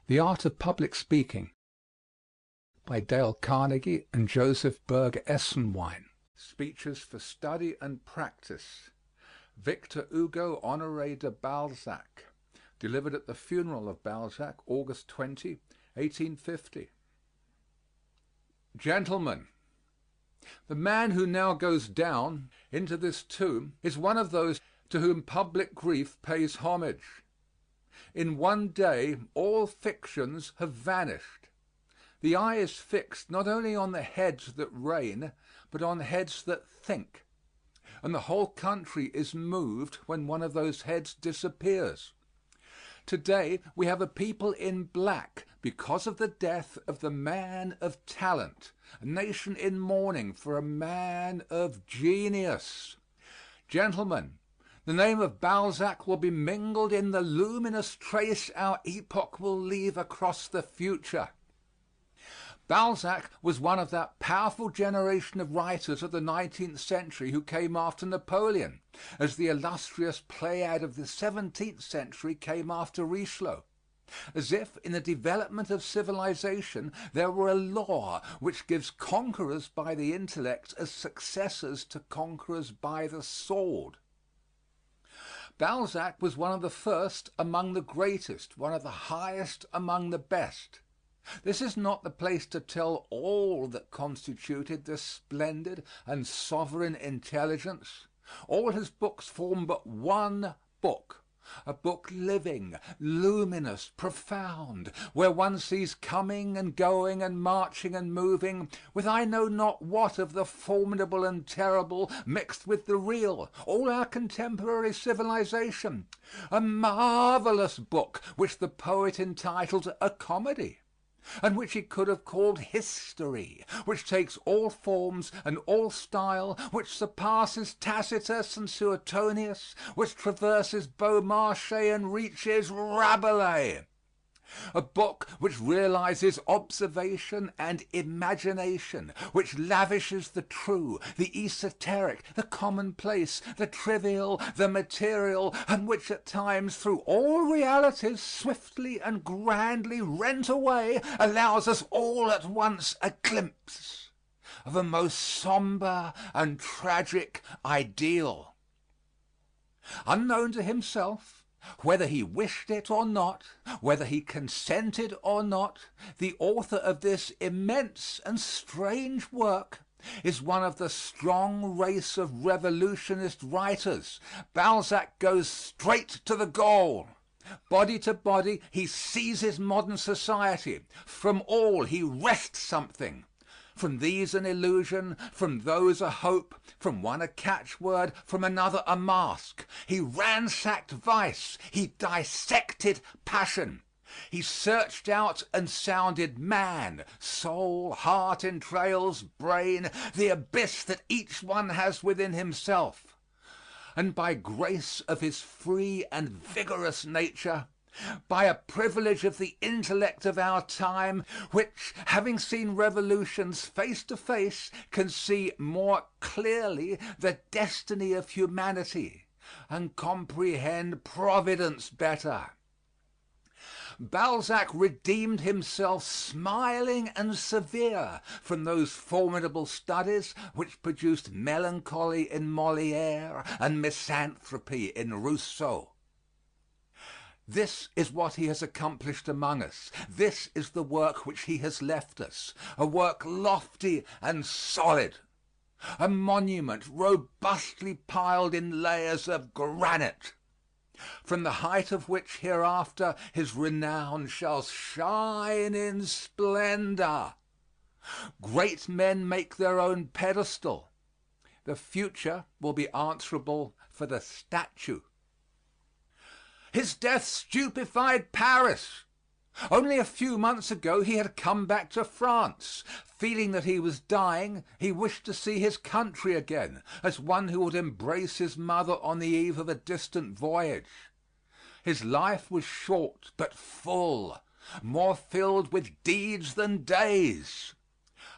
The Art of Public Speaking by Dale Carnegie and Joseph Berger Esenwein. Speeches for Study and Practice. Victor Hugo Honoré de Balzac. Delivered at the funeral of Balzac, August 20, 1850. Gentlemen, the man who now goes down into this tomb is one of those to whom public grief pays homage. In one day all fictions have vanished. The eye is fixed not only on the heads that reign, but on heads that think, and the whole country is moved when one of those heads disappears. Today we have a people in black because of the death of the man of talent, a nation in mourning for a man of genius. Gentlemen, the name of Balzac will be mingled in the luminous trace our epoch will leave across the future. Balzac was one of that powerful generation of writers of the 19th century who came after Napoleon, as the illustrious Pleiad of the 17th century came after Richelieu. As if in the development of civilization there were a law which gives conquerors by the intellect as successors to conquerors by the sword. Balzac was one of the first among the greatest, one of the highest among the best. This is not the place to tell all that constituted this splendid and sovereign intelligence. All his books form but one book, a book living, luminous, profound, where one sees coming and going and marching and moving, with I know not what of the formidable and terrible mixed with the real, all our contemporary civilization. A marvelous book which the poet entitled A Comedy, and which he could have called history, which takes all forms and all style, which surpasses Tacitus and Suetonius, which traverses Beaumarchais and reaches Rabelais. A book which realizes observation and imagination, which lavishes the true, the esoteric, the commonplace, the trivial, the material, and which at times through all realities swiftly and grandly rent away allows us all at once a glimpse of a most somber and tragic ideal. Unknown to himself, whether he wished it or not, whether he consented or not, the author of this immense and strange work is one of the strong race of revolutionist writers. Balzac goes straight to the goal. Body to body he seizes modern society. From all he wrests something. From these an illusion, from those a hope, from one a catchword, from another a mask. He ransacked vice, he dissected passion. He searched out and sounded man, soul, heart, entrails, brain, the abyss that each one has within himself. And by grace of his free and vigorous nature, by a privilege of the intellect of our time, which, having seen revolutions face to face, can see more clearly the destiny of humanity and comprehend Providence better, Balzac redeemed himself smiling and severe from those formidable studies which produced melancholy in Molière and misanthropy in Rousseau. This is what he has accomplished among us. This is the work which he has left us, a work lofty and solid, a monument robustly piled in layers of granite, from the height of which hereafter his renown shall shine in splendor. Great men make their own pedestal. The future will be answerable for the statue. His death stupefied Paris. Only a few months ago he had come back to France. Feeling that he was dying, he wished to see his country again, as one who would embrace his mother on the eve of a distant voyage. His life was short but full, more filled with deeds than days.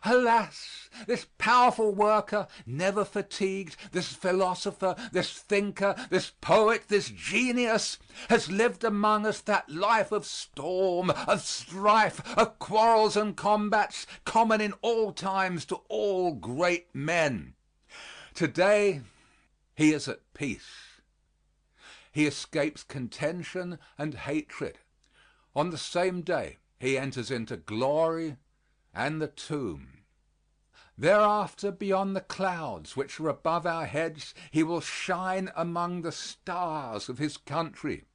Alas! This powerful worker, never fatigued, this philosopher, this thinker, this poet, this genius, has lived among us that life of storm, of strife, of quarrels and combats, common in all times to all great men. Today he is at peace. He escapes contention and hatred. On the same day he enters into glory and the tomb. Thereafter, beyond the clouds which are above our heads, he will shine among the stars of his country.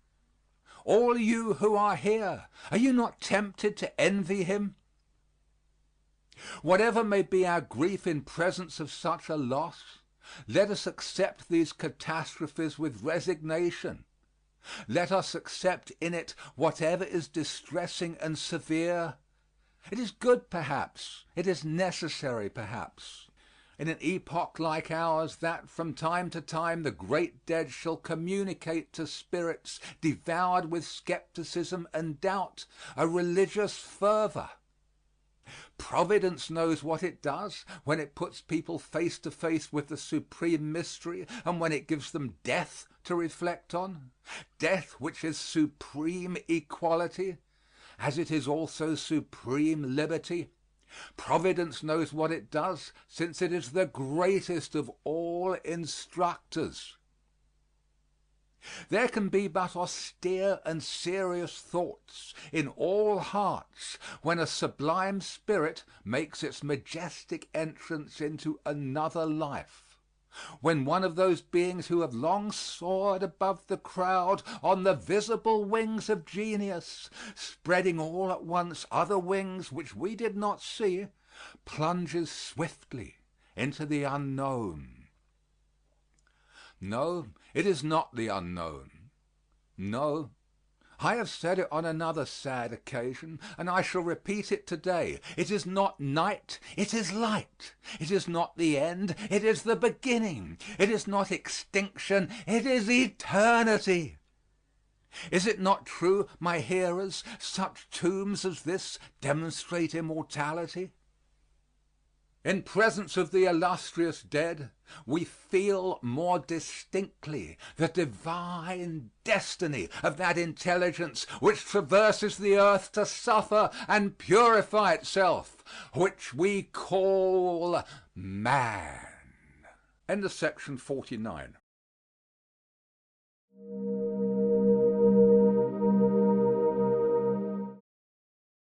All you who are here, are you not tempted to envy him? Whatever may be our grief in presence of such a loss, let us accept these catastrophes with resignation. Let us accept in it whatever is distressing and severe. It is good, perhaps, it is necessary, perhaps, in an epoch like ours, that from time to time the great dead shall communicate to spirits devoured with skepticism and doubt a religious fervor. Providence knows what it does when it puts people face to face with the supreme mystery and when it gives them death to reflect on, death which is supreme equality, as it is also supreme liberty. Providence knows what it does, since it is the greatest of all instructors. There can be but austere and serious thoughts in all hearts when a sublime spirit makes its majestic entrance into another life. When one of those beings who have long soared above the crowd on the visible wings of genius, spreading all at once other wings which we did not see, plunges swiftly into the unknown. No, it is not the unknown. No, I have said it on another sad occasion, and I shall repeat it today. It is not night, it is light. It is not the end, it is the beginning. It is not extinction, it is eternity. Is it not true, my hearers, such tombs as this demonstrate immortality? In presence of the illustrious dead, we feel more distinctly the divine destiny of that intelligence which traverses the earth to suffer and purify itself, which we call man. End of section 49.